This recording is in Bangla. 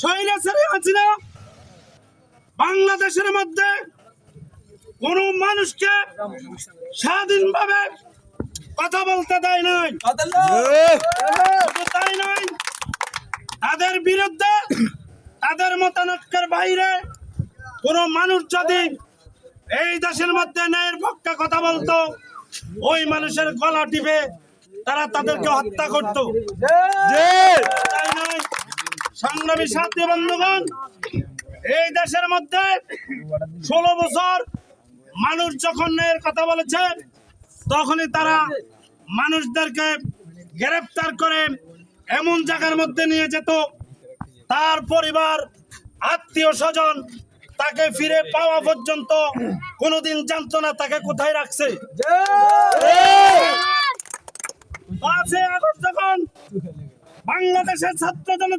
স্বৈরাচারী হাসিনা বাংলাদেশের মধ্যে কোন মানুষকে স্বাধীনভাবে কথা বলতে দেয় নাই। শুধু তাই নয়, তাদের বিরুদ্ধে তাদের মতানৈক্যের বাইরে কোন মানুষ যদি এই দেশের মধ্যে ন্যায়ের পক্ষে কথা বলতো, ওই মানুষের গলা টিপে তারা তাদেরকে হত্যা করত। তাই নয়, সংগ্রামী সাথী বন্ধুগণ, এই দেশের মধ্যে 16 বছর মানুষ যখন ন্যায়ের কথা বলেছে, তখনই তারা মানুষদেরকে গ্রেফতার করে এমন জায়গার মধ্যে নিয়ে যেত, তার পরিবার আত্মীয় স্বজন তাকে ফিরে পাওয়া পর্যন্ত কোনোদিন জানতো না তাকে কোথায় রাখছে। 5 আগস্ট যখন বাংলাদেশের ছাত্র জনতা